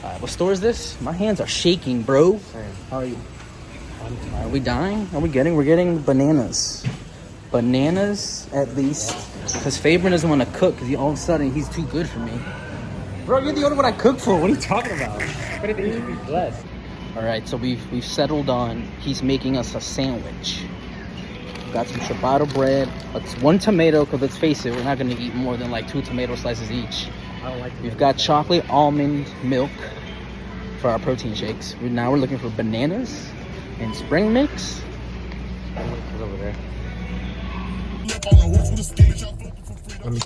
What store is this? My hands are shaking, bro. Same. How are you? Are we dying? We're getting bananas. Bananas, at least. Because Fabian doesn't want to cook because all of a sudden he's too good for me. Bro, you're the only one I cook for. What are you talking about? If anything, you should be blessed. All right, so we've settled on he's making us a sandwich. Got some ciabatta bread. It's one tomato because let's face it, we're not going to eat more than like 2 tomato slices each. I don't like. We've got chocolate almond milk for our protein shakes. Now we're looking for bananas and spring mix. Over there.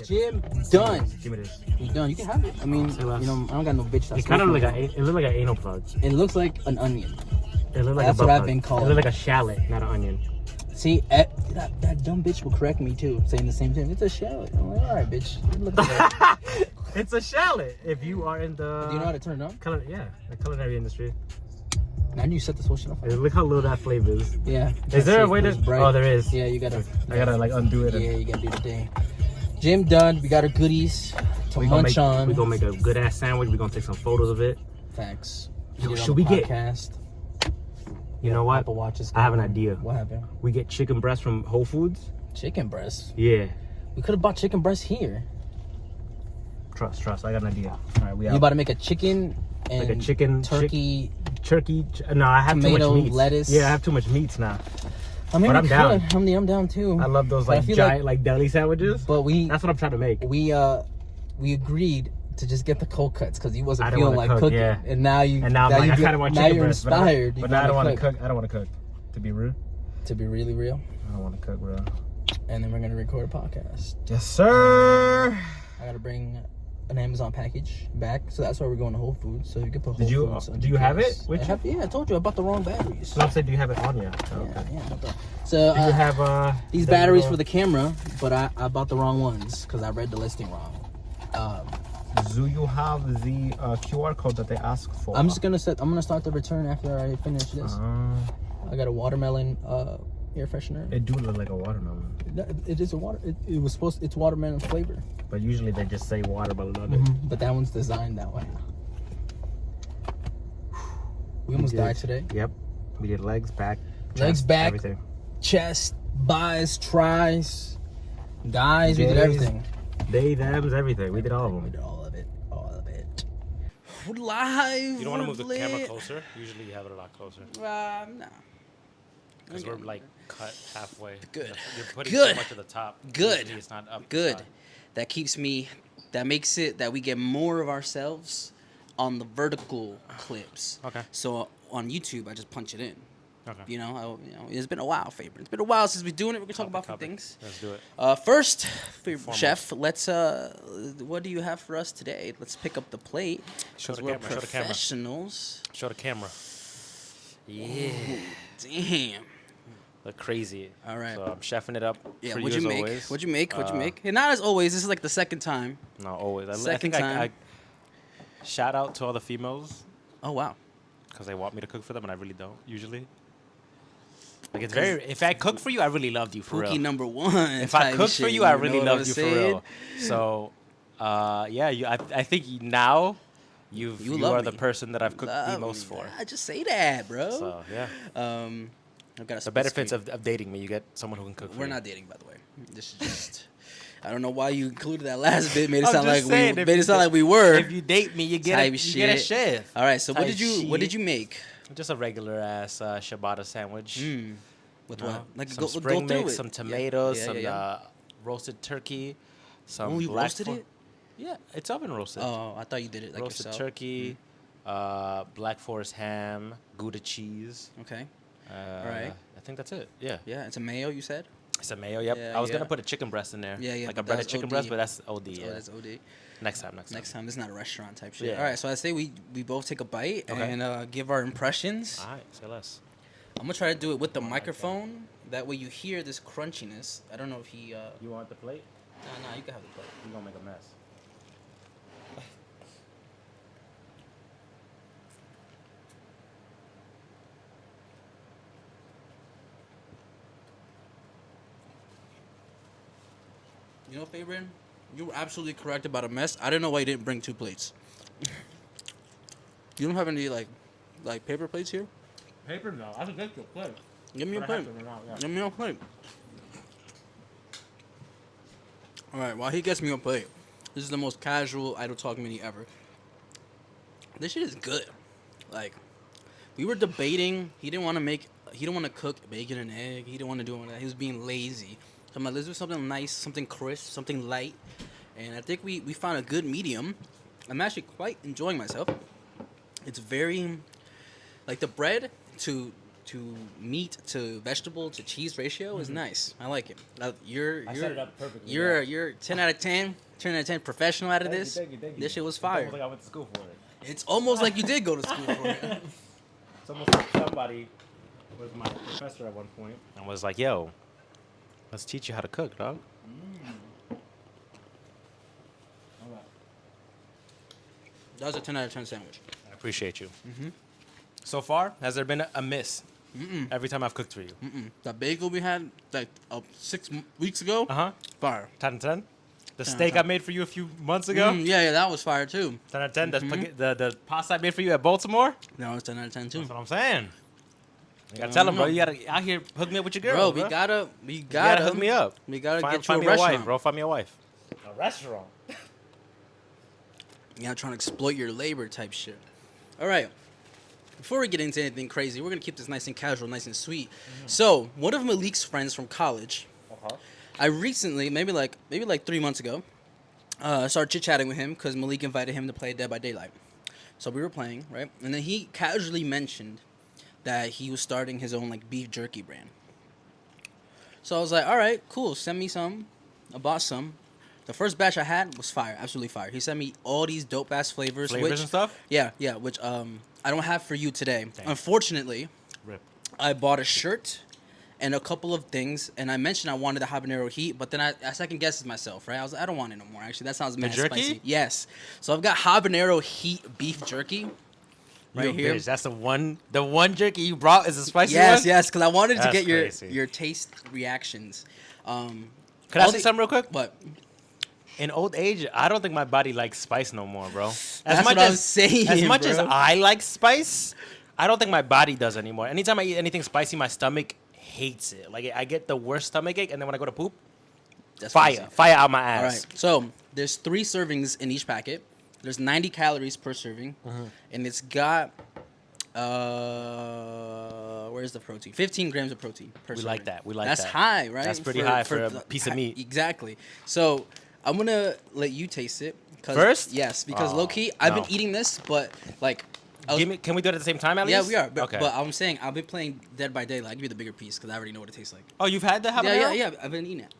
Jim, done. Give me this. You done? You can have it. I mean, Say less. I don't got no bitch. That's It kind of look like it looked like an anal plug. It looks like an onion. It looked like That's a butt what I've plug. been called. It looked like a shallot, not an onion. See, that dumb bitch will correct me too, saying the same thing. It's a shallot. I'm like, all right, bitch. Look at that. It's a shallot. If you are in the Do you know how to turn it on? the culinary industry. Now you set this whole shit off. Look how little that flavor is. Yeah. Is there a way to? Bright. Oh, there is. Yeah, you gotta. I gotta like undo it. Yeah, you gotta do the thing. Jim done. We got our goodies to munch on. We're gonna make a good ass sandwich. We're gonna take some photos of it. Facts. Yo, Get it on should the we get- podcast. You know what? Apple Watches. I have an idea. What happened? We get chicken breast from Whole Foods. Chicken breast. Yeah. We could have bought chicken breast here. Trust. I got an idea. All right, we You out. about to make a chicken and Like a chicken turkey. No, I have Tomato, too much meat. lettuce. Yeah, I have too much meats now. I mean, But we I'm could. down. I'm down too. I love those But I like feel giant like deli sandwiches. But That's what I'm trying to make. we agreed to just get the cold cuts because you I wasn't don't feeling wanna like cook, cooking, yeah. and now you. And now I'm like, I kind of want chicken you're breast. inspired. But now I don't want to cook. I don't want to cook. To be rude. To be really real, I don't want to cook, bro. and then we're gonna record a podcast. Yes, sir. I gotta bring an Amazon package back, so that's why we're going to Whole Foods. So you can put Whole Did you- Foods on do you have GPS. it with you? Yeah, I told you I bought the wrong batteries. So I'm saying, do you have it on you? Oh, Yeah, okay. yeah, I bought the- So Do you have these the batteries little- for the camera, but I bought the wrong ones because I read the listing wrong. Do you have the QR code that they ask for? I'm gonna start the return after I finish this. I got a watermelon air freshener. It do look like a watermelon, It is a water. It's watermelon flavor. but usually they just say watermelon on it. But that one's designed that way. We almost did. died today. Yep. We did legs, back, Legs, chest, back. everything. Chest, buys, tries, guys. We did Days. everything. They, them's, everything. We did all of We them. did all of it. All of it. Live. You don't want to move the camera closer? Usually you have it a lot closer. No. Because we're like cut halfway. Good. You're putting Good. so much at the top. Good. Usually it's not up. the Good. side. That keeps me. That makes it that we get more of ourselves on the vertical clips. Okay. So on YouTube, I just punch it in. Okay. You know, it's been a while, Faber. It's been a while since we're doing it. We're gonna talk about Copy. some things. Let's do it. First, Foremost. chef, let's. What do you have for us today? Let's pick up the plate. Show 'Cause the we're camera, show the camera. professionals. Show the camera. Yeah. Damn. Look crazy. All right. So I'm chefing it up Yeah. for What'd you you as make? always. What'd you make? What'd you Uh, make? And not as always. This is like the second time. No, always. I Second think time. I shout out to all the females Oh wow. because they want me to cook for them, and I really don't usually. Like it's very. If I cook for you, I really loved you for Pookie real. number one. If I type cooked for shit, you, I know really what I'm loved you for saying? real. So, yeah, I think now you love are the me. person that I've cooked the Love most me. for. I just say that, bro. So yeah, I've got a the benefits of dating me, you get someone who can cook. For We're you. not dating, by the way. This is just. I don't know why you included that last bit. Made it I'm sound like just saying, we. if Made you it sound date- like we were. If you date me, you get Type you get a shit. chef. All right. So what type did you What did shit. you make? Just a regular ass ciabatta sandwich. With You know, what? Like some go spring through mix, it. some Yeah. tomatoes, Yeah, some yeah. roasted turkey, some Oh, you black roasted it? Yeah, it's oven roasted. Oh, I thought you did it like roasted yourself. turkey, black forest ham, Gouda cheese. Okay. Right. I think that's it. Yeah. Yeah, it's a mayo. You said. It's a mayo. Yep. Yeah, I was yeah. gonna put a chicken breast in there. Yeah, yeah, Like but a breaded that's chicken OD. breast, but that's OD. Yeah. Oh, that's OD. Next time. Next Next time, this is not a restaurant type shit. Yeah. All right, so I say we both take a bite Okay. and give our impressions. All right. Say less. I'm gonna try to do it with the microphone. That way you hear this crunchiness. I don't know if he. You want the plate? Nah, you can have the plate. You gonna make a mess. You know, Fabian, you were absolutely correct about a mess. I don't know why you didn't bring 2 plates. You don't have any like paper plates here? Paper no. I think that's your plate. Give me a plate. Give me a plate. All right. While he gets me a plate, this is the most casual Idle Talk mini ever. This shit is good. Like, we were debating. He didn't want to cook bacon and egg. He didn't want to do all that. He was being lazy. So I'm like, let's do something nice, something crisp, something light. And I think we found a good medium. I'm actually quite enjoying myself. It's very, like the bread to meat to vegetable to cheese ratio is nice. I like it. You're set it up perfectly. You're 10 out of 10. 10 out of 10 professional out of this. Thank you. This shit was fire. It's almost like I went to school for it. It's almost like you did go to school for it. It's almost like somebody was my professor at one point. And was like, yo, let's teach you how to cook, dog. That was a 10 out of 10 sandwich. I appreciate you. So far, has there been a miss every time I've cooked for you? The bagel we had like 6 weeks ago, Uh-huh. fire. 10 out of 10? The 10 out of steak I 10. made for you a few months ago? Yeah, that was fire too. 10 out of 10? The pasta I made for you at Baltimore? That was 10 out of 10 too. That's what I'm saying. You gotta tell him, bro. You gotta out here hook me up with your girl, Bro, we gotta You gotta hook me up. We gotta Find get you a me a restaurant. wife, bro. Find me a wife. A restaurant? You're not trying to exploit your labor type shit. All right. Before we get into anything crazy, we're gonna keep this nice and casual, nice and sweet. So, one of Malik's friends from college, I recently, maybe like 3 months ago, started chit chatting with him because Malik invited him to play Dead by Daylight. So we were playing, right? And then he casually mentioned that he was starting his own like beef jerky brand. So I was like, all right, cool. Send me some. I bought some. The first batch I had was fire, absolutely fire. He sent me all these dope ass flavors. Flavors and stuff? Yeah, which I don't have for you today. Damn. Unfortunately, Rip. I bought a shirt and a couple of things, and I mentioned I wanted the habanero heat, but then I second guessed myself, right? I was like, I don't want it no more. Actually, that sounds mad jerky? spicy. Yes. So I've got habanero heat beef jerky right here. Bitch, that's the one jerky you brought is a spicy Yes, one? yes, because I wanted to That's get crazy. your taste reactions. Could I all say the- something real quick? But In old age, I don't think my body likes spice no more, bro. As That's much what I'm as saying, as much as bro. I like spice, I don't think my body does anymore. Anytime I eat anything spicy, my stomach hates it. Like I get the worst stomach ache, and then when I go to poop, that's fire crazy. out my All ass. right. So there's 3 servings in each packet. There's 90 calories per serving, and it's got where's the protein? 15 grams of protein per serving. like that. We like That's that. high, right? That's pretty high for a the- piece of meat. Exactly. So I'm gonna let you taste it. First? Yes, because Oh, low key, I've no. been eating this, but like, I was- Can we do it at the same time at yeah, least? we are. But, Okay. but I'm saying I've been playing Dead by Daylight. I'll give you the bigger piece because I already know what it tastes like. Oh, you've had the habanero? Yeah. I've been eating it.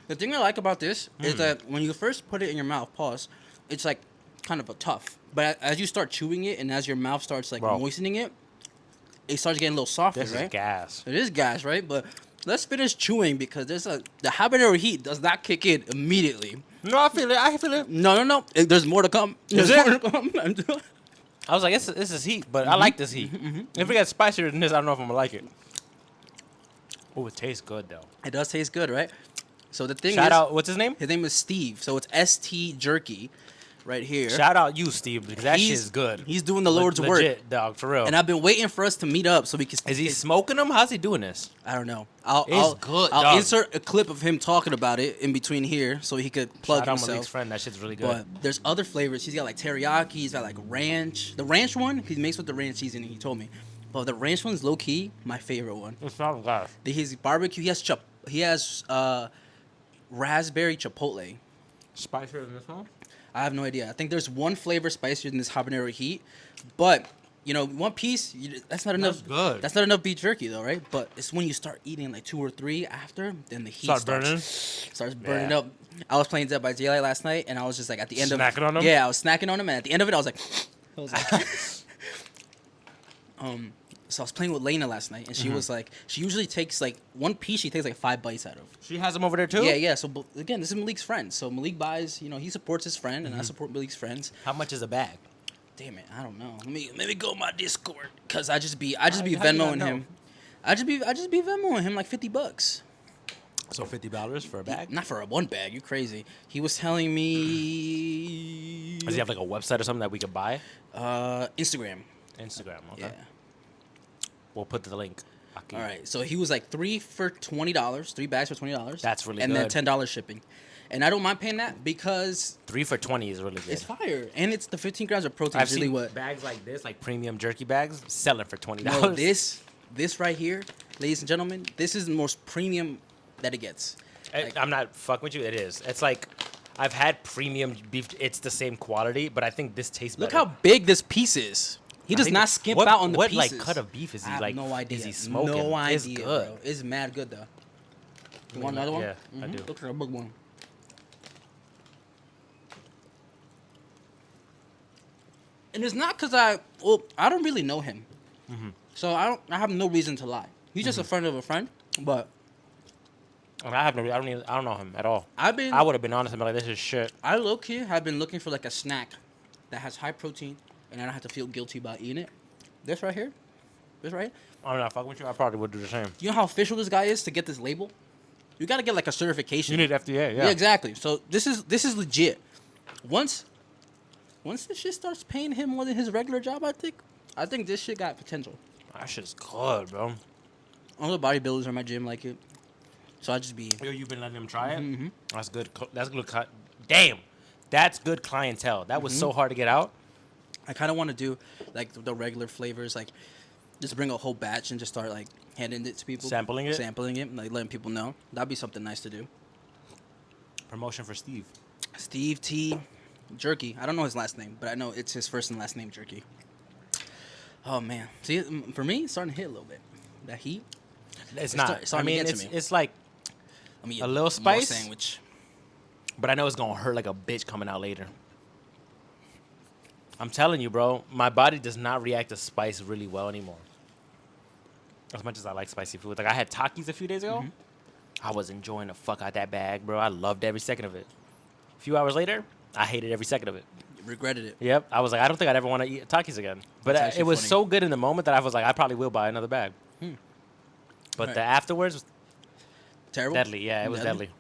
The thing I like about this is that when you first put it in your mouth, it's like kind of a tough. But as you start chewing it and as your mouth starts like Bro. moistening it, it starts getting a little softer, This right? is gas. It is gas, right? But let's finish chewing because the habanero heat does not kick in immediately. No, I feel it. No. There's more to come. Is There's it? more to come. I was like, this is heat, but I like this heat. If it gets spicier than this, I don't know if I'm gonna like it. Oh, it tastes good though. It does taste good, right? So the thing Shout is, out, what's his name? his name is Steve. So it's ST Jerky, right here. Shout out you, Steve, because that shit is good. He's doing the Lord's work, Legit, dog, for real. and I've been waiting for us to meet up so we can. Is he smoking them? How's he doing this? I don't know. It's good, I'll dog. insert a clip of him talking about it in between here so he could plug Shout out himself. Malik's friend. That shit's really good. But there's other flavors. He's got like teriyaki. He's got like ranch. The ranch one, he makes with the ranch cheese in it. He told me. But the ranch one's low key my favorite one. It's not gas. His barbecue. He has raspberry chipotle. Spicier than this one? I have no idea. I think there's one flavor spicier than this habanero heat, but you know, one piece that's not enough. That's good. That's not enough beef jerky though, right? But it's when you start eating like 2 or 3 after, then the heat starts burning Yeah. up. I was playing Dead by Daylight last night, and I was just like at the end Snacking on 'em? Yeah, I was snacking on them, and at the end of it, I was like, So I was playing with Lena last night, and she was like, she usually takes like one piece. She takes like 5 bites out of. She has them over there too? Yeah. So again, this is Malik's friend. So Malik buys, he supports his friend, and I support Malik's friends. How much is a bag? Damn it, I don't know. Let me go my Discord, cause I just be How do you not Venmoing know? him. I just be Venmoing him like $50. So $50 for a bag? Not for a one bag. You crazy? He was telling me. Does he have like a website or something that we could buy? Instagram. Instagram. Okay. Yeah. We'll put the link. Aquí. All right. So he was like 3 for $20. 3 bags for $20. That's really and good. And then $10 shipping. And I don't mind paying that because 3 for $20 is really good. it's fire, and it's the 15 grams of protein. I've Is really seen what. bags like this, like premium jerky bags, selling for $20. No, this right here, ladies and gentlemen, this is the most premium that it gets. I'm not fucking with you. It is. It's like I've had premium beef. It's the same quality, but I think this tastes better. Look how big this piece is. He does not skimp out on the what pieces. What like cut of beef is he I have like? no idea. Is he smoking? No idea, It's good. bro. It's mad good though. You want another one? Yeah, I do. Look for a big one. And it's not because I don't really know him, so I have no reason to lie. He's just a friend of a friend, but I don't know him at all. I would have been honest and been like, this is shit. I low key have been looking for like a snack that has high protein, and I don't have to feel guilty about eating it. This right here, I'm not fucking with you. I probably would do the same. You know how official this guy is to get this label? You gotta get like a certification. You need FDA, Yeah, exactly. So this is legit. Once this shit starts paying him more than his regular job, I think this shit got potential. That shit's good, bro. All the bodybuilders in my gym like it, so I just be. Yo, you've been letting him try it? Mm-hmm. That's good. That's good. Damn, that's good clientele. That was so hard to get out. I kind of want to do like the regular flavors, like just bring a whole batch and just start like handing it to people, Sampling it, like letting people know. That'd be something nice to do. Promotion for Steve. Steve T. Jerky. I don't know his last name, but I know it's his first and last name, Jerky. Oh man, see, for me, it's starting to hit a little bit. That heat. It's not. I mean, it's like Let me a little spice sandwich. But I know it's gonna hurt like a bitch coming out later. I'm telling you, bro, my body does not react to spice really well anymore. As much as I like spicy food. Like, I had Takis a few days ago. I was enjoying the fuck out that bag, bro. I loved every second of it. A few hours later, I hated every second of it. Regretted it. Yep. I was like, I don't think I'd ever want to eat Takis again. But it was funny. so good in the moment that I was like, I probably will buy another bag. But Right. the afterwards was Terrible. deadly. Yeah, it was deadly.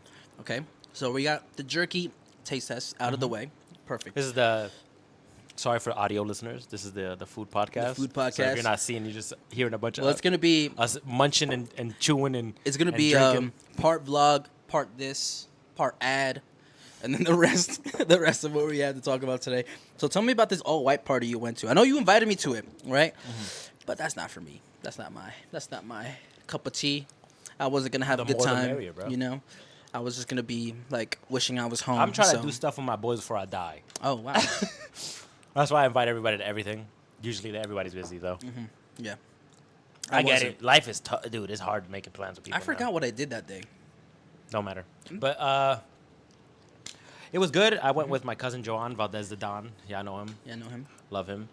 Okay, so we got the jerky taste test out of the way. Perfect. This is the... Sorry for audio listeners. This is the food podcast. food So if podcast. you're not seeing, you're just hearing a bunch Well, of it's gonna be us munching and chewing and it's gonna and be drinking. part vlog, part this, part ad, and then the rest of what we had to talk about today. So tell me about this all white party you went to. I know you invited me to it, right? But that's not for me. That's not my cup of tea. I wasn't gonna have The a good more the time. merrier, bro. You know, I was just gonna be like wishing I was home. I'm trying so- to do stuff with my boys before I die. Oh wow. That's why I invite everybody to everything. Usually everybody's busy though. Yeah. I get wasn't. it. Life is tough, dude. It's hard making plans with people. I forgot what I did that day. Don't matter. But it was good. I went with my cousin Joan Valdez de Don. Yeah, I know him. Yeah, I know him. Love him.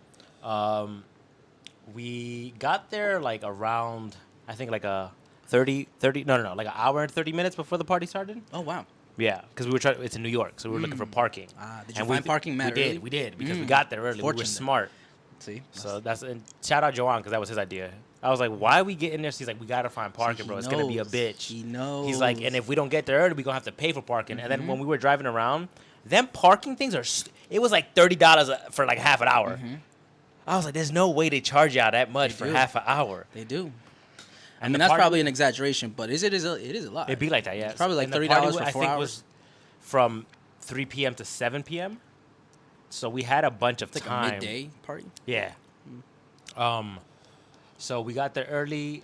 We got there like around, I think like a 30, like an hour and 30 minutes before the party started. Oh wow. Yeah, because we were trying. It's in New York, so we were looking for parking. Did you And find parking mad early? We did because we got there early. We were Fortunate. smart. See. So and shout out Joanne because that was his idea. I was like, why are we getting there? She's like, we gotta find parking, bro. It's gonna be a bitch. He knows. He's like, and if we don't get there early, we gonna have to pay for parking. And then when we were driving around, them parking things it was like $30 for like half an hour. I was like, there's no way they charge y'all that much for do. half an hour. They do. I And mean, the that's party- probably an exaggeration, but it is a lot. It'd be like that, yeah. It's probably like And the $30 party for I 4 think hours. was from 3 p.m. to 7 p.m. So we had a bunch of It's like time. a midday party. Yeah. So we got there early.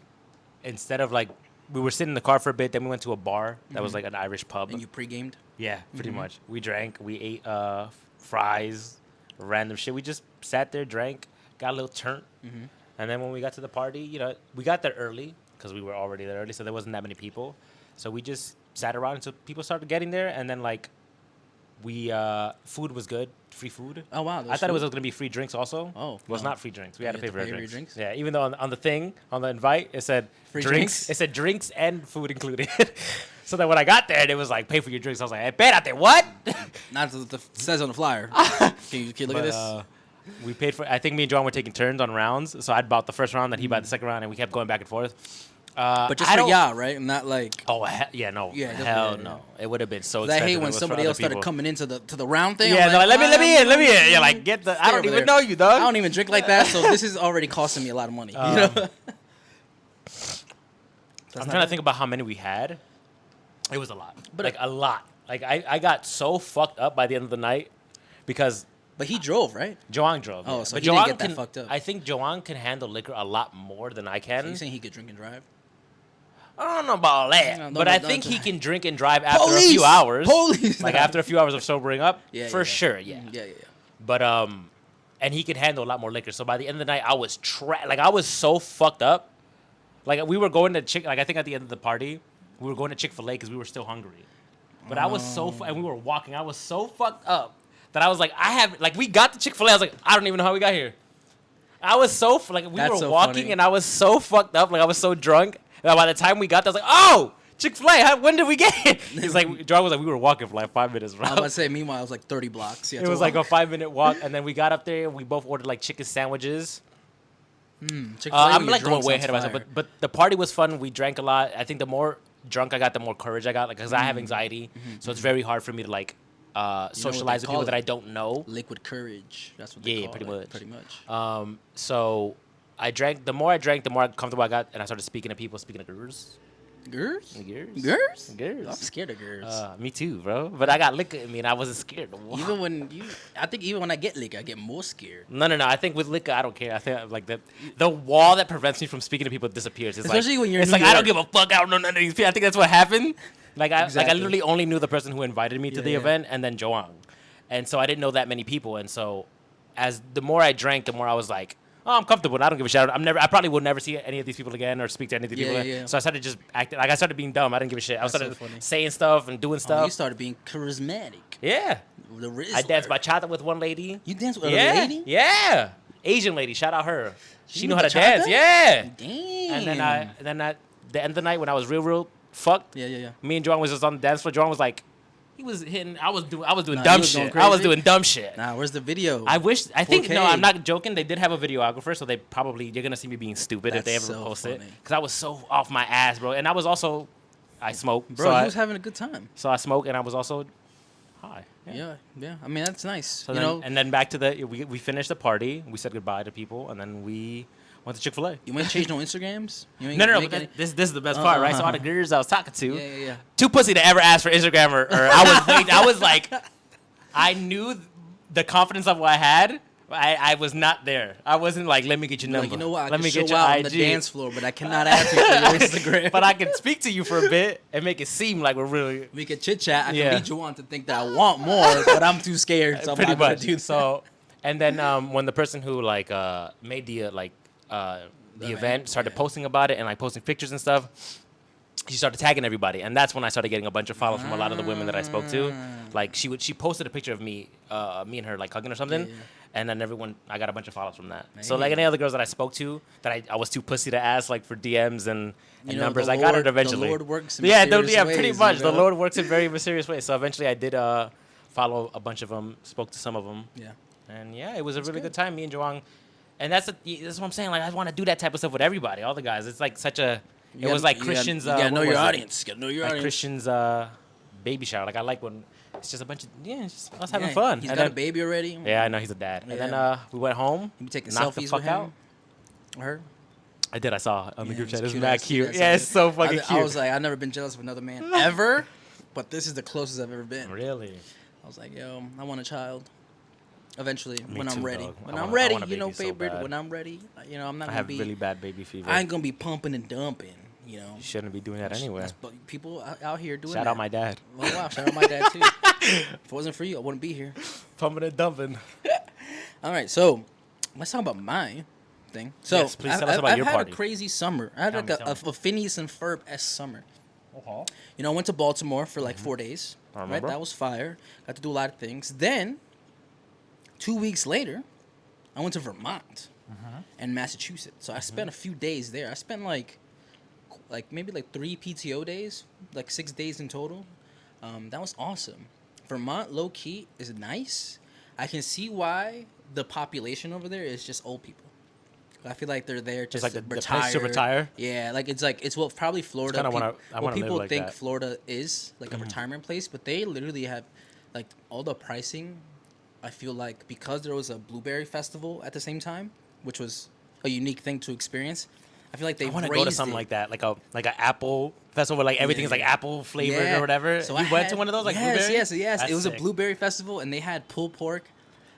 Instead of like, we were sitting in the car for a bit. Then we went to a bar that was like an Irish pub. And you pre-gamed. Yeah, pretty much. We drank. We ate fries, random shit. We just sat there, drank, got a little turnt. And then when we got to the party, we got there early because we were already there early, so there wasn't that many people. So we just sat around until people started getting there, and then like food was good, free food. Oh wow. I thought it was going to be free drinks also. Oh, it was no. not free drinks. We had to You pay had for to our pay for your drinks. drinks? Yeah, even though on the thing, on the invite, it said Free drinks. drinks? It said drinks and food included. So that when I got there, it was like pay for your drinks. I was like, hey, espérate, what? Not what it says on the flyer. Can you look at this? We paid for. I think me and John were taking turns on rounds. So I'd bought the first round, then he bought the second round, and we kept going back and forth. But just I for don't- y'all, right? And not like. Oh yeah, no, Yeah, just- hell yeah, no. It would have been so I expensive. hate if when it was for somebody other else started people. coming into the round thing. Yeah, I'm they're like, let me in. Yeah, "Mm, like get the. I stay don't over even there." know you, dog. I don't even drink like that, so this is already costing me a lot of money. You know? I'm trying to think about how many we had. It was a lot, But like a lot. Like I got so fucked up by the end of the night because But he drove, right? Joang drove. Oh, yeah. so but he didn't Joang get that can, fucked up. I think Joang can handle liquor a lot more than I can. So you saying he could drink and drive? I don't know about all that, No, but no, I no, think no. he can drink and drive after a Police! few hours. Police! Like after a few hours of sobering up, Yeah, for yeah. sure, yeah. Yeah. But and he could handle a lot more liquor. So by the end of the night, I was like I was so fucked up. Like we were going to like I think at the end of the party, we were going to Chick-fil-A because we were still hungry. But I was so and we were walking. I was so fucked up that I was like, we got to Chick-fil-A. I was like, I don't even know how we got here. I was so we That's were so walking funny. and I was so fucked up. Like I was so drunk that by the time we got there, I was like, oh, Chick-fil-A. When did we get here? He's like, John was like, we were walking for like 5 minutes, bro. I was about to say, meanwhile, it was like 30 blocks. Yeah, It was like a 5-minute walk, and then we got up there. We both ordered like chicken sandwiches. I'm like going way ahead of myself, but the party was fun. We drank a lot. I think the more drunk I got, the more courage I got, like because I have anxiety, so it's very hard for me to like socialize with call people that it? I don't know. liquid courage. That's what they Yeah, call pretty it. much. Pretty much. So I drank. The more I drank, the more comfortable I got, and I started speaking to people, speaking to girls. Girls? Girls? Girls? Girls. I'm scared of girls. Me too, bro. But I got liquor in me, and I wasn't scared. I think even when I get liquor, I get more scared. No. I think with liquor, I don't care. I think like the wall that prevents me from speaking to people disappears. It's Especially like, when you're in It's New like I don't York. give a fuck. I don't know none of these people. I think that's what happened. Like I Exactly. literally only knew the person who invited me to the Yeah. event, and then Joang, and so I didn't know that many people. And so, as the more I drank, the more I was like, oh, I'm comfortable. And I don't give a shit. I probably will never see any of these people again or speak to any of these people. Yeah, Again. yeah. So I started just acting like I started being dumb. I didn't give a shit. I That's so started funny. saying stuff and doing Oh, stuff. you started being charismatic. Yeah, The Rizzler. I danced bachata with one lady. You danced with Yeah, a lady? yeah, Asian lady. Shout out her. She You knew how to bachata? dance. Yeah. Damn. And then at the end of the night when I was real fucked, Yeah. me and Joan was just on the dance floor. Joan was like, he was hitting. I was doing Nah, dumb you was going shit. I was crazy? doing dumb shit. Nah, where's the video? I think 4K. no, I'm not joking. They did have a videographer, so you're gonna see me being stupid if they ever That's so post it. funny. Because I was so off my ass, bro. And I was also, I smoked, Bro, so you I, was having a good time. so I smoked, and I was also high. Yeah. I mean, that's nice. So you then, know, and then back to we finished the party. We said goodbye to people, and then we went to Chick-fil-A. you ain't change no Instagrams? You ain't No. make But any- this is the best part, right? So all the girls I was talking to, Yeah. too pussy to ever ask for Instagram or I was like, I knew the confidence of what I had. I was not there. I wasn't like, let me get your number. Like, you know what? I let can me show get your out IG. on the dance floor, but I cannot ask you for your Instagram. But I can speak to you for a bit and make it seem like we're really we could chit chat. I Yeah. can lead you on to think that I want more, but I'm too scared. So I'm pretty not gonna much. do that. So, and then when the person who like made the event started yeah. posting about it and like posting pictures and stuff, she started tagging everybody, and that's when I started getting a bunch of follows from a lot of the women that I spoke to. Like she posted a picture of me and her like hugging or something, Yeah. and then I got a bunch of follows from that. So Hey. like any other girls that I spoke to that I was too pussy to ask like for DMs and You know, numbers, the I got Lord- it eventually. the Lord works in yeah, mysterious yeah, ways, pretty you much. The know? Lord works in very mysterious ways. So eventually I did follow a bunch of them, spoke to some of them. Yeah. And yeah, it was a really good. good time. Me and Joang, and that's what I'm saying. Like I want to do that type of stuff with everybody, all the guys. It's like such a. It was like Christian's. You gotta know what your was it? audience. You gotta know your Like audience. Christian's baby shower. Like I like when it's just a bunch of it's just us having Yeah, fun. He's And got then- a baby already. Yeah, I know he's a dad. And then Yeah. we went home. You be taking knocked the selfies fuck with him. out. Her. I did. I saw on the Yeah, group it's chat. It's cute. mad I see cute. that Yeah, it's so fucking I cute. was like, I've never been jealous of another man ever, but this is the closest I've ever been. Really. I was like, yo, I want a child. Eventually, Me when I'm too, ready. dog. When I I'm want a ready, you know, baby so favorite. bad. When I'm ready, you know, I'm not I gonna have be. really bad baby fever. I ain't gonna be pumping and dumping. You know. You shouldn't be doing that anyway. But people out here doing Shout that. out my dad. Oh wow! Shout out my dad too. If it wasn't for you, I wouldn't be here. Pumping and dumping. All right, so let's talk about my thing. So Yes, please tell us about your I've party. had a crazy summer. I had Tell like me, a tell me. Phineas and Ferb-esque summer. Uh-huh. You know, I went to Baltimore for like 4 days. I Right, remember. that was fire. Got to do a lot of things. Then, 2 weeks later, I went to Vermont and Massachusetts. So I spent a few days there. I spent like maybe like 3 PTO days, like 6 days in total. That was awesome. Vermont, low key, is nice. I can see why the population over there is just old people. I feel like they're there just like to the retire. place to retire? Yeah, it's what probably Florida. kinda wanna- I what wanna live people like think that. Florida is like a retirement place, but they literally have like all the pricing. I feel like because there was a blueberry festival at the same time, which was a unique thing to experience. I feel like they I want to go to something like that, like an apple festival where like everything is like apple flavored or whatever. So you I went had- to one of those like yes, blueberry? yes. That's It was a sick. blueberry festival, and they had pulled pork,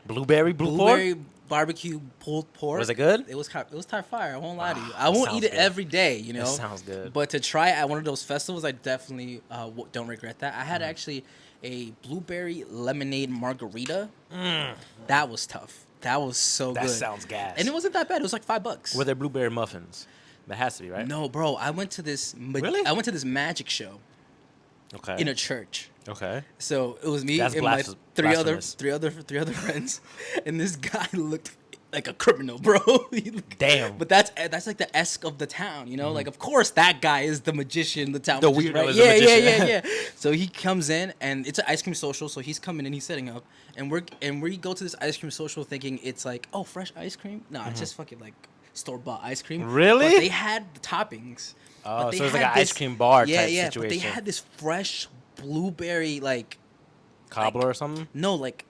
blueberry blue blueberry pork. barbecue pulled pork. Was it good? It was type fire. I won't lie to you. I that won't sounds eat it good. every day, you know. That sounds good. But to try it at one of those festivals, I definitely don't regret that. I had Mm. actually a blueberry lemonade margarita. That was tough. That was so That good. sounds gas. And it wasn't that bad. It was like $5. Were there blueberry muffins? That has to be right. No, bro. I went to this. Really? I went to this magic show Okay. in a church. Okay. So it was me That's and my blasphemous. three other friends, and this guy looked like a criminal, bro. He looked- Damn. But that's like the esque of the town, you know. Like, of course, that guy is the magician, the town. The magician, weirdo right? is the magician. Yeah. So he comes in, and it's an ice cream social. So he's coming in, he's setting up, and we go to this ice cream social thinking it's like, oh, fresh ice cream. No, it's just fucking like store bought ice cream. Really? But they had the toppings. Oh, but they so it's like had an ice cream bar yeah, type yeah, But they situation. had this fresh blueberry like. Cobbler or something? No, like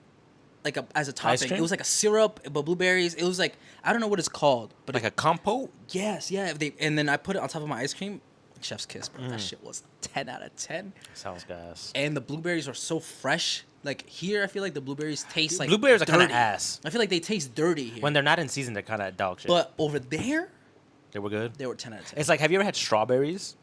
as a topping. cream? It was like a syrup, but blueberries. It was like I don't know what it's called, but Like a compote? yes, yeah. And then I put it on top of my ice cream. Chef's kiss, bro. Mm. That shit was 10 out of 10. Sounds gas. And the blueberries are so fresh. Like here, I feel like the blueberries taste like Blueberries are kind of dirty. ass. I feel like they taste dirty here. When they're not in season, they're kind of dog shit. but over there, They were good. they were 10 out of 10. It's like, have you ever had strawberries?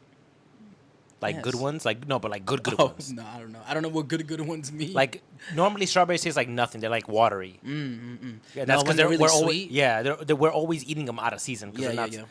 Like good Yes. ones? Like no, but like good oh ones. no, I don't know. I don't know what good ones mean. Like normally strawberries taste like nothing. They're like watery. Yeah, No, when they're really we're always, sweet? yeah, we're always eating them out of season. 'Cause Yeah, they're yeah, not, yeah.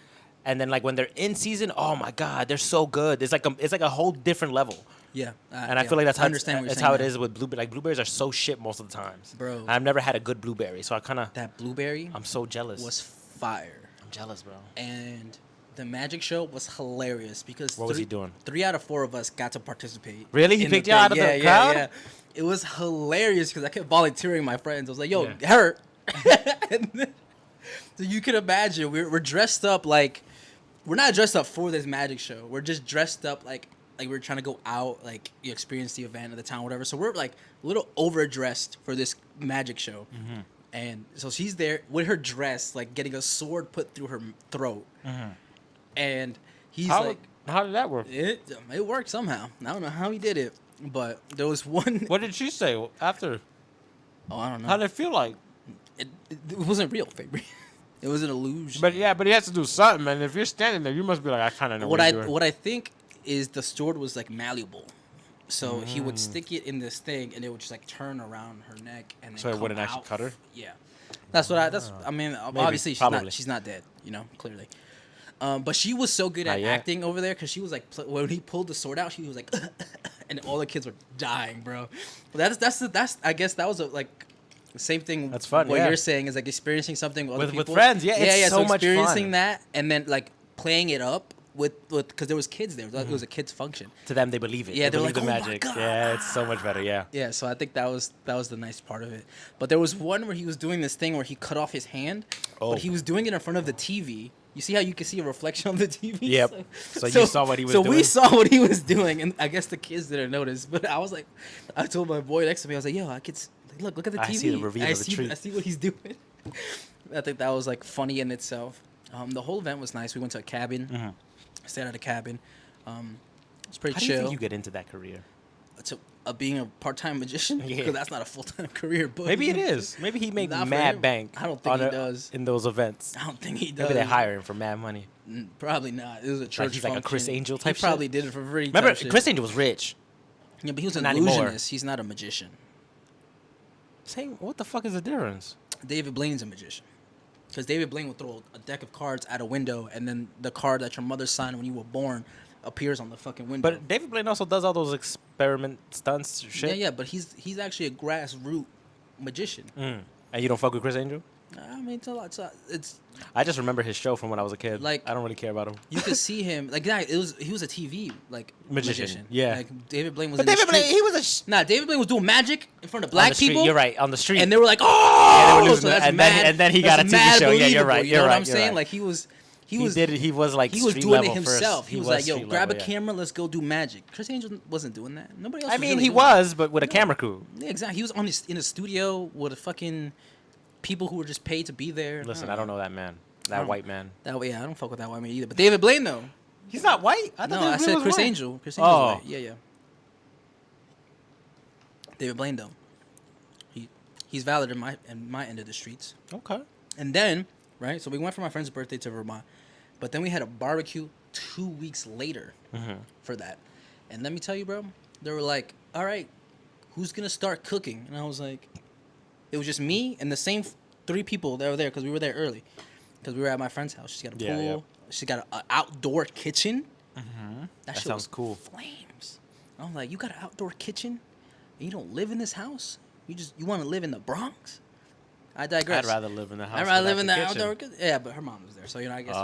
And then like when they're in season, oh my god, they're so good. It's like a whole different level. yeah, And I yeah. feel like that's how understand what you're that's saying how it now. is with blueberry. Like blueberries are so shit most of the times. Bro. I've never had a good blueberry, so I kind of That blueberry I'm so jealous. was fire. I'm jealous, bro. And the magic show was hilarious because What was he doing? 3 out of 4 of us got to participate. Really? He in the picked you out of thing. the crowd? Yeah. It was hilarious because I kept volunteering my friends. I was like, "Yo, Yeah. her." And then- so you can imagine we're dressed up like we're not dressed up for this magic show. We're just dressed up like we're trying to go out, like you experience the event of the town, whatever. So we're like a little overdressed for this magic show. Mm-hmm. And so she's there with her dress, like getting a sword put through her throat. And he's like, how did that work? it worked somehow. I don't know how he did it, but there was one. What did she say after? Oh, I don't know. How did it feel like? It wasn't real, baby. It was an illusion. But he has to do something, man. If you're standing there, you must be like, I kind of know what what I you're doing. what I think is the sword was like malleable, so he would stick it in this thing, and it would just like turn around her neck, and then So it come wouldn't actually out. cut her? Yeah, that's what I mean, obviously probably. she's not dead, you know, clearly. But she was so good at Not yet. acting over there because she was like when he pulled the sword out, she was like, and all the kids were dying, bro. But that's I guess that was like the same thing. That's fun, What yeah. you're saying is like experiencing something with other With people. friends, yeah, it's so much experiencing fun. that and then like playing it up with because there was kids there. It was a kids function. To them, they believe it. Yeah, they they're believe like, the "Oh my magic. God." Yeah, it's so much better. Yeah. Yeah, so I think that was the nice part of it. But there was one where he was doing this thing where he cut off his hand, Oh. but he was doing it in front of the TV. You see how you can see a reflection on the TV? Yep. So you saw what he was So we doing? saw what he was doing, and I guess the kids didn't notice. But I was like, I told my boy next to me, I was like, yo, I could look at the TV. I see the reveal of the treat. I see what he's doing. I think that was like funny in itself. The whole event was nice. We went to a cabin, stayed at a cabin. It's pretty How do you chill. think you get into that career? To being a part-time magician, Yeah. because that's not a full-time career. But Maybe it is. Maybe he made Not for mad him. bank. I don't think on he a- does. in those events. I don't think he does. Maybe they hire him for mad money. Probably not. It was a church. he's like a Chris function. Angel He type shit? probably did it for free. Remember, type shit. Chris Angel was rich. Yeah, but he was an Not anymore. illusionist. He's not a magician. Saying, what the fuck is the difference? David Blaine's a magician. Because David Blaine would throw a deck of cards at a window, and then the card that your mother signed when you were born appears on the fucking window. But David Blaine also does all those experiment stunts shit. yeah, but he's actually a grassroots magician. And you don't fuck with Chris Angel? I mean, it's a lot. It's I just remember his show from when I was a kid. Like- I don't really care about him. you could see him like that. He was a TV like Magician, yeah. Like David Blaine was. But in David the Blaine, street. he was a Nah, David Blaine was doing magic in front of on black the street. people. You're right, on the street. And they were like, Yeah, "Oh!" they were losing so it. that's And then- mad, and then he got that's a TV mad show. Yeah, you're believable, right, You you're know what right, I'm you're saying? right. Like he was he was like he was street doing it level himself. First. He was like, "Yo, street grab level, a yeah. camera, let's go do magic." Chris Angel wasn't doing that. Nobody else. I was mean, really he doing was, but with a camera crew. that. Yeah, exactly. He was in a studio with a fucking people who were just paid to be there. Listen, I don't know that man, that don't- white man. That way, yeah, I don't fuck with that white man either. But David Blaine though. He's not white. I thought No, David I Blaine said was Chris white. Angel. Chris Angel's Oh. white. Yeah. David Blaine though. He's valid in my end of the streets. Okay. And then, right, so we went for my friend's birthday to Vermont, but then we had a barbecue 2 weeks later for that. And let me tell you, bro, they were like, "All right, who's gonna start cooking?" And I was like, it was just me and the same 3 people that were there because we were there early, because we were at my friend's house. She's got a pool. Yeah, yeah. She's got an outdoor kitchen. That shit sounds was cool. Flames. I was like, you got an outdoor kitchen, and you don't live in this house. You want to live in the Bronx? I digress. I'd rather live in the house. I'd rather live in the without outdoor. kitchen. Yeah, but her mom was there, so I guess Oh,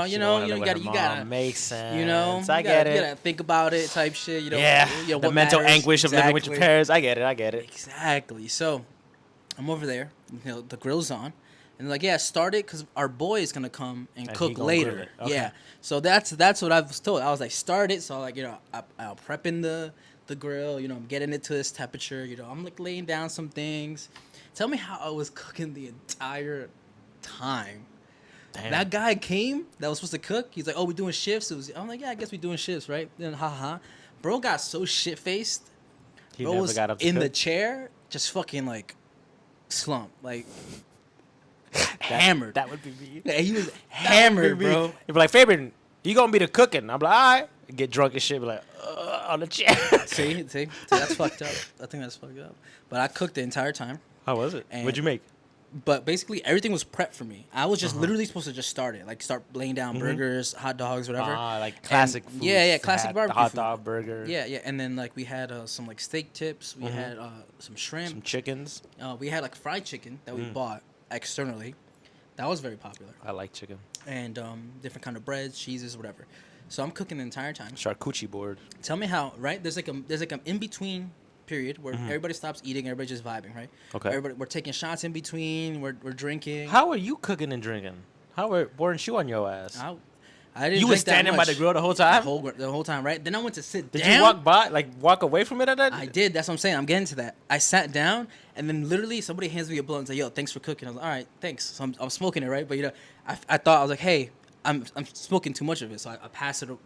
you she know, don't you wanna live gotta, with you her gotta, mom. Makes sense. you know, I you get gotta, you it. gotta think about it, type shit. You know, Yeah, you know, the what mental matters. anguish of living with your Exactly. parents. I get it. I get it. Exactly. So, I'm over there. You know, the grill's on, and they're like, "Yeah, start it, cause our boy is gonna come and And he cook gonna later." grill it. Okay. Yeah. So that's what I was told. I was like, "Start it." So like, you know, I'm prepping the grill. You know, I'm getting it to this temperature. You know, I'm like laying down some things. Tell me how I was cooking the entire time. Damn. That guy came that was supposed to cook. He's like, "Oh, we doing shifts." I'm like, "Yeah, I guess we doing shifts, right?" Then, bro got so shit faced. He Bro never was got up to in the cook. chair, just fucking like slump, like hammered. That would be me. Yeah, he was hammered, bro. He'd be like, Fabian, you gonna be the cooking? I'm like, all right. Get drunk and shit. Be like, on the chair. See, that's fucked up. I think that's fucked up. But I cooked the entire time. How was it? And- What'd you make? But basically, everything was prepped for me. I was just literally supposed to just start it, like start laying down burgers, hot dogs, whatever. Like classic And- food. yeah, classic barbecue The hot food. dog burger. Yeah, and then like we had some like steak tips. We had some shrimp. Some chickens. We had like fried chicken that we bought externally. That was very popular. I like chicken. And different kind of breads, cheeses, whatever. So I'm cooking the entire time. Charcuterie board. Tell me how, right? There's like an in between period where everybody stops eating, everybody's just vibing, right? Okay. We're taking shots in between. We're drinking. How are you cooking and drinking? Weren't you on your ass? I didn't. You drink was that standing by much the grill the whole time? The whole time, right? Then I went to sit Did down. you walk by, walk away from it at that? I did. That's what I'm saying. I'm getting to that. I sat down, and then literally somebody hands me a blunt and say, "Yo, thanks for cooking." I was like, "All right, thanks." So I'm smoking it, right? But you know, I thought I was like, "Hey, I'm smoking too much of it," so I pass it to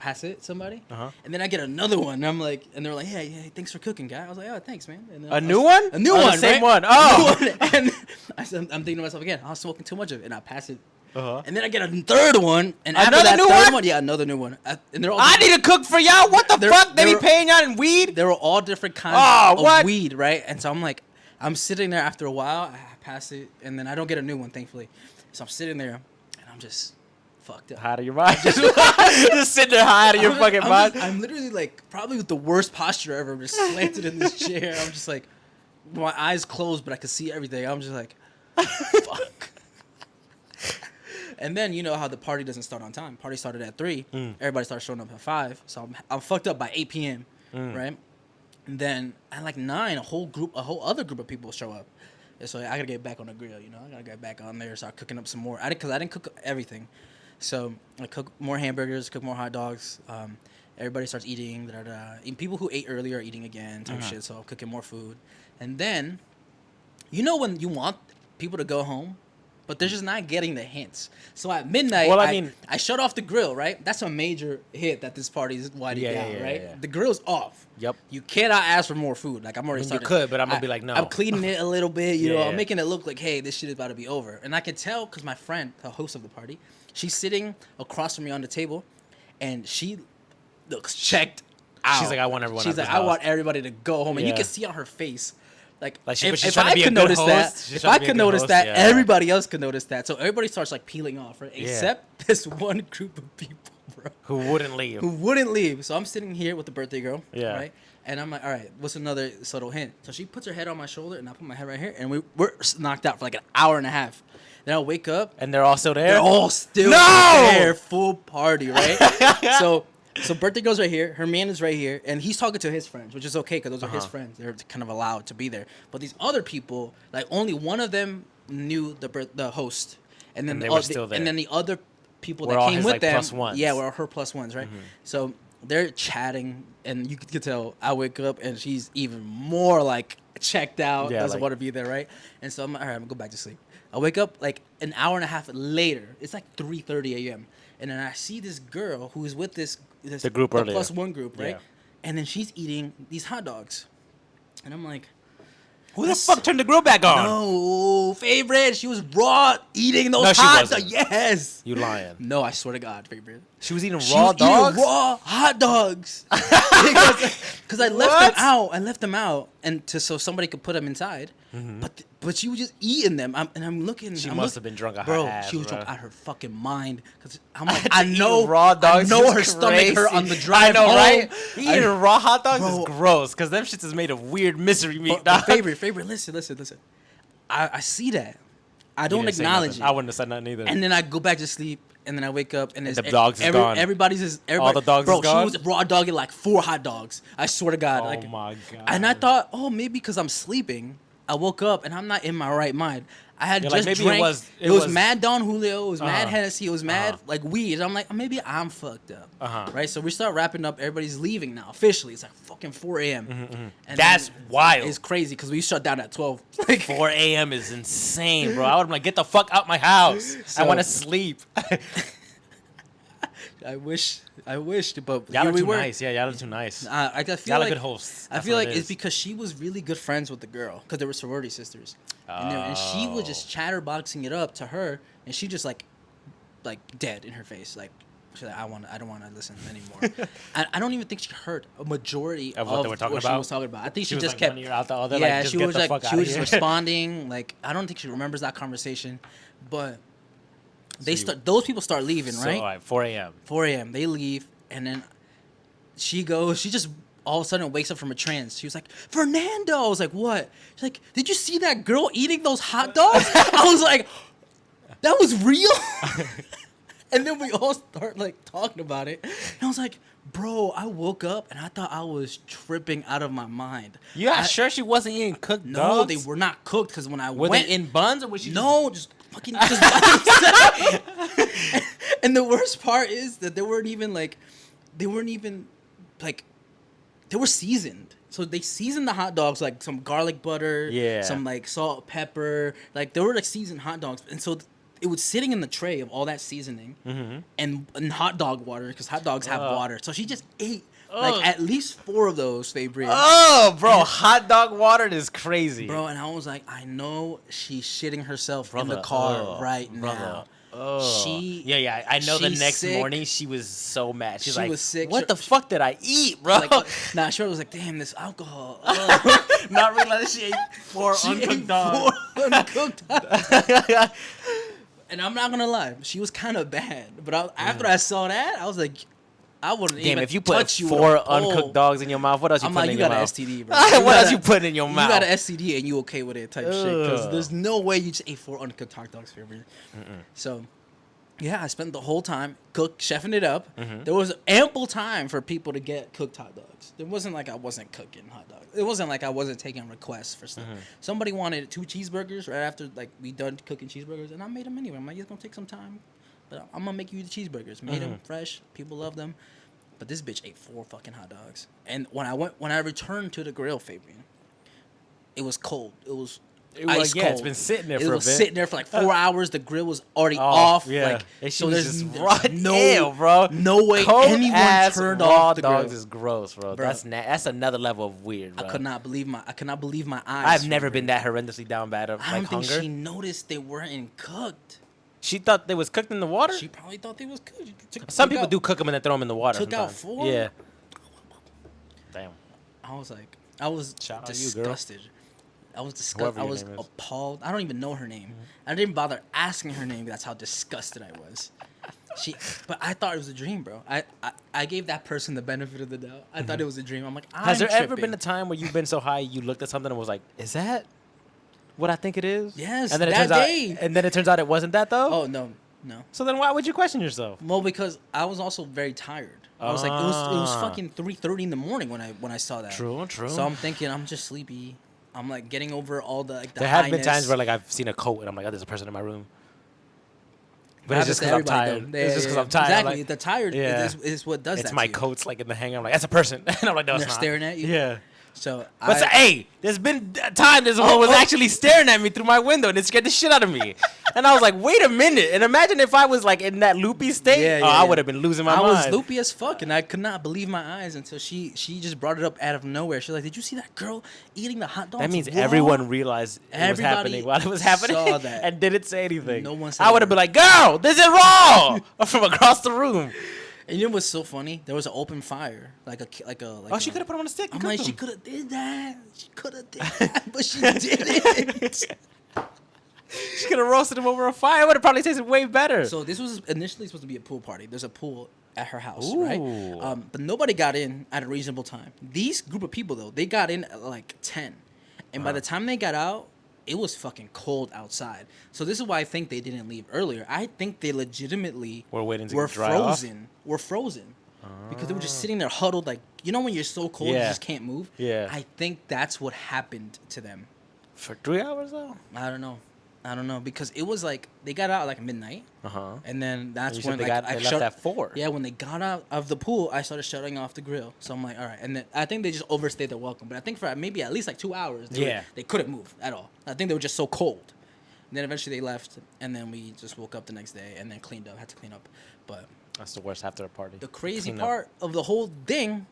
somebody, and then I get another one. And I'm like, and they're like, "Hey, thanks for cooking, guy." I was like, "Oh, thanks, man." And then A new one? A new Oh, the one, same right? one. Oh. A new one. And I'm thinking to myself again, I was smoking too much of it, and I pass it. Uh-huh. And then I get a third one, and after Another that new third one? yeah, another new one. And they're all I need to cook for y'all. What the They're- fuck? They be they're- paying y'all in weed? They were all different kinds Oh, of what? weed, right? And so I'm like, I'm sitting there after a while, I pass it, and then I don't get a new one, thankfully. So I'm sitting there, and I'm just fucked up. High out of your mind. Just sitting there high out of your fucking mind. I'm literally like, probably with the worst posture ever, I'm just slanted in this chair. I'm just like, my eyes closed, but I could see everything. I'm just like, fuck. And then you know how the party doesn't start on time. Party started at 3. Everybody started showing up at 5. So I'm fucked up by 8 p.m. Right? And then at like 9, a whole other group of people show up. And so I gotta get back on the grill. You know, I gotta get back on there, start cooking up some more. Because I didn't cook everything. So I cook more hamburgers, cook more hot dogs. Everybody starts eating. And people who ate earlier are eating again, type shit. So I'm cooking more food. And then, you know when you want people to go home, but they're just not getting the hints. So at midnight, Well, I shut off the grill, right? That's a major hit that this party is winding down, right? Yeah. The grill's off. Yep. You cannot ask for more food. Like I'm already I mean, you starting. could, but I'm gonna be like, no. I'm cleaning it a little bit, you know. Yeah. I'm making it look like, hey, this shit is about to be over. And I can tell because my friend, the host of the party, she's sitting across from me on the table, and she looks checked out. She's like, I want everyone She's out like, this I house. want everybody to go home, and you Yeah. can see on her face. Like Like she- but she's if trying to I be a could good notice host. that, She's if trying I to be a could good notice host, that, yeah. everybody else could notice that. So everybody starts like peeling off, right? Yeah. Except this one group of people, bro, Who wouldn't leave? who wouldn't leave. So I'm sitting here with the birthday girl, Yeah. right? And I'm like, all right, what's another subtle hint? So she puts her head on my shoulder, and I put my head right here, and we're knocked out for like an hour and a half. Then I wake up. And they're all still there? They're all still No! there, full party, right? so birthday girl's right here. Her man is right here, and he's talking to his friends, which is okay because those are his friends. They're kind of allowed to be there. But these other people, like only one of them knew the host, and then And they were still there. And then the other people Were that all came his, with like, them, plus ones. yeah, were her plus ones, right? So they're chatting, and you could tell. I wake up, and she's even more like checked out, Yeah, doesn't like- want to be there, right? And so I'm like, all right, I'm gonna go back to sleep. I wake up like an hour and a half later. It's like 3:30 a.m. And then I see this girl who is with this The group the earlier. plus one group, right? Yeah. And then she's eating these hot dogs, and I'm like, Who the This- fuck turned the grill back on? no, favorite. She was raw eating those No, she hot wasn't. dogs. Yes. You lying. No, I swear to God, favorite. She was eating She raw was dogs? eating raw hot dogs. Because I left them What? out. I left them out, and so somebody could put them inside. But she was just eating them. I'm looking. She I'm must have been drunk out her bro. ass, She was bro. drunk out her fucking mind. Because I'm like, To I eat know raw dogs. I know is her stomach hurt crazy. on the drive I know, home. right? Eating raw hot dogs Bro. is gross because them shits is made of weird mystery meat. But dog. favorite. Listen. I see that. I You don't didn't say acknowledge nothing. it. I wouldn't have said nothing either. And then I go back to sleep, and then I wake up, and the dogs is gone. Everybody's is everybody. the dogs bro, is gone? she was raw dogging like 4 hot dogs. I swear to God. Oh like, my God. And I thought, oh, maybe because I'm sleeping, I woke up and I'm not in my right mind. I had You're like, just maybe it drank. was- It was mad Don Julio. It was mad Uh-huh. Hennessy. It was mad Uh-huh. like weed. I'm like, maybe I'm fucked up. Uh-huh. Right. So we start wrapping up. Everybody's leaving now officially. It's like fucking 4 a.m. And That's then wild. It's crazy because we shut down at 12. Like 4 a.m. is insane, bro. I would have been like, get the fuck out my house. I So- want to sleep. I wish, but Y'all here are we too were. nice. Yeah, y'all are too nice. I feel Y'all are like good hosts. I That's feel what like it it's is. because she was really good friends with the girl because they were sorority sisters, and she was just chatterboxing it up to her, and she just like dead in her face, like she's like, I don't want to listen anymore. I don't even think she heard a majority Of what they were talking she about? was talking about. I think she was just like kept one ear out the other. yeah, like, just she get was the like fuck she outta was just here. responding. Like I don't think she remembers that conversation, but you- those people start leaving, So, right? all right, 4 a.m. 4 a.m. They leave, and then she just all of a sudden wakes up from a trance. She was like, Fernando. I was like, what? She's like, did you see that girl eating those hot dogs? I was like, that was real? And then we all start like talking about it. And I was like, bro, I woke up and I thought I was tripping out of my mind. You are I- sure she wasn't eating cooked No, dogs? they were not cooked because when I Were went they in buns or was she no, just fucking just by themselves. And the worst part is that they weren't even like they were seasoned. So they seasoned the hot dogs like some garlic butter, Yeah. some like salt, pepper, like they were like seasoned hot dogs. And so it was sitting in the tray of all that seasoning and hot dog water because hot dogs have water. So she just ate Ugh. like at least 4 of those, Fabrice. Oh, bro, hot dog water is crazy. Bro, and I was like, I know she's shitting herself in Brother, the car ugh, right brother. now. Oh. She- yeah, I know the she's next sick. morning she was so mad. She's She like, was sick. what She- the fuck did I eat, bro? Like, nah, she was like, damn, this alcohol. ugh." Not realizing she ate 4 She uncooked ate dogs. 4 uncooked dogs. And I'm not gonna lie, she was kind of bad. But after I saw that, I was like, I wouldn't Damn, even if you put touch you with 4 a pole. uncooked dogs in your mouth, what else you I'm putting like, in you your got an mouth? STD, bro. What else got you a- putting in your mouth? You got an STD and you okay with it type shit. Because Ugh. there's no way you just ate 4 uncooked hot dogs for me. So, yeah, I spent the whole time chefing it up. There was ample time for people to get cooked hot dogs. It wasn't like I wasn't cooking hot dogs. It wasn't like I wasn't taking requests for stuff. Somebody wanted 2 cheeseburgers right after like we done cooking cheeseburgers, and I made them anyway. I'm like, it's gonna take some time, but I'm gonna make you the cheeseburgers. Made them fresh. People love them. But this bitch ate 4 fucking hot dogs. And when I returned to the grill, Fabian, it was cold. It was ice cold. It's been sitting there It for a was bit. sitting there for like 4 hours. The grill was already Off, off. yeah. Like, And she so was there's just raw. no, Damn, bro. no way Cold anyone ass turned raw off the dogs grill. is gross, bro. Bro. That's another level of weird, bro. I could not believe my eyes. I've never been that horrendously down bad of I like don't think hunger. she noticed they weren't cooked. She thought they was cooked in the water. She probably thought they was cooked. Some people do cook them and then throw them in the water. took out sometimes. 4? Yeah. Damn. I was Shout out to you, girl. disgusted. I was disgusted. Whoever I your was name is. appalled. I don't even know her name. I didn't bother asking her name. That's how disgusted I was. But I thought it was a dream, bro. I gave that person the benefit of the doubt. I thought it was a dream. I'm like, Has there ever tripping. been a time where you've been so high you looked at something and was like, "Is that what I think it is?" Yes, And then that day. and then it turns out it wasn't that though. Oh no. So then why would you question yourself? Well, because I was also very tired. I was like, it was fucking 3:30 in the morning when I saw that. True. So I'm thinking I'm just sleepy. I'm like getting over all the like the There have been highness. times where like I've seen a coat and I'm like, "Oh, there's a person in my room." But it's Happens just to because I'm everybody, tired. though. It's just because I'm tired. Exactly. Like, The tired Yeah. is what does it's that my to you. coat's like in the hanger. I'm like, "That's a person," and I'm like, "No, it's They're not." staring at you. Yeah. So But hey, there's been a time this woman was actually staring at me through my window and it scared the shit out of me. And I was like, wait a minute. And imagine if I was like in that loopy state. Yeah, I yeah. would have been losing my I mind. was loopy as fuck, and I could not believe my eyes until she just brought it up out of nowhere. She's like, "Did you see that girl eating the hot dogs?" That means raw?" everyone realized it was Everybody happening while it was happening saw that. and didn't say anything. No one said I a would have been word. like, girl, this is raw from across the room. And you know what's so funny? There was an open fire, like a. Oh, she could have put him on a stick. I'm and like, cooked she him. could have did that. She could have did that, but she didn't. She could have roasted him over a fire. It would have probably tasted way better. So this was initially supposed to be a pool party. There's a pool at her house, Ooh. right? But nobody got in at a reasonable time. These group of people though, they got in at like 10, and by the time they got out, it was fucking cold outside. So this is why I think they didn't leave earlier. I think they legitimately We're waiting to were get dry off? frozen. Were frozen. Because they were just sitting there huddled, like, you know when you're so cold you Yeah. just can't move? Yeah. I think that's what happened to them. For 3 hours though? I don't know because it was like they got out at like midnight, And and then that's you said when they like got- I they left shut. at 4. Yeah, when they got out of the pool, I started shutting off the grill. So I'm like, all right, and then I think they just overstayed their welcome. But I think for maybe at least like 2 hours, they couldn't move at all. I think they were just so cold. And then eventually they left, and then we just woke up the next day and then cleaned up. Had to clean up, but That's the worst after a party. the crazy Clean up. part of the whole thing,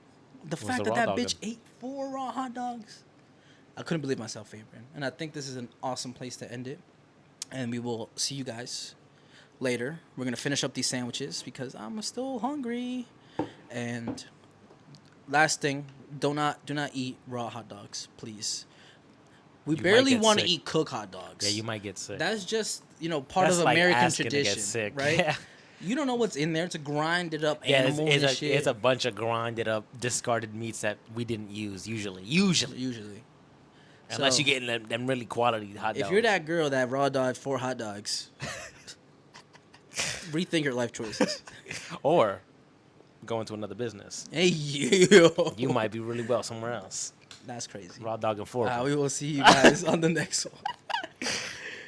the fact the that raw that dogging. bitch ate 4 raw hot dogs. I couldn't believe myself, Fabian. And I think this is an awesome place to end it. And we will see you guys later. We're going to finish up these sandwiches because I'm still hungry. And last thing, do not eat raw hot dogs, please. We You might barely get want to sick. eat cooked hot dogs. Yeah, you might get sick. That's just, part That's of like American asking to get tradition, sick. right? Yeah. You don't know what's in there. It's a grinded up Yeah, animal and shit. it's a bunch of grinded up, discarded meats that we didn't use usually. Usually. Unless So, you're getting them really quality hot dogs. if you're that girl that raw dog 4 hot dogs, rethink your life choices. Or go into another business. Hey, yo. You might be really well somewhere else. That's crazy. Raw dog and 4. We will see you guys on the next one.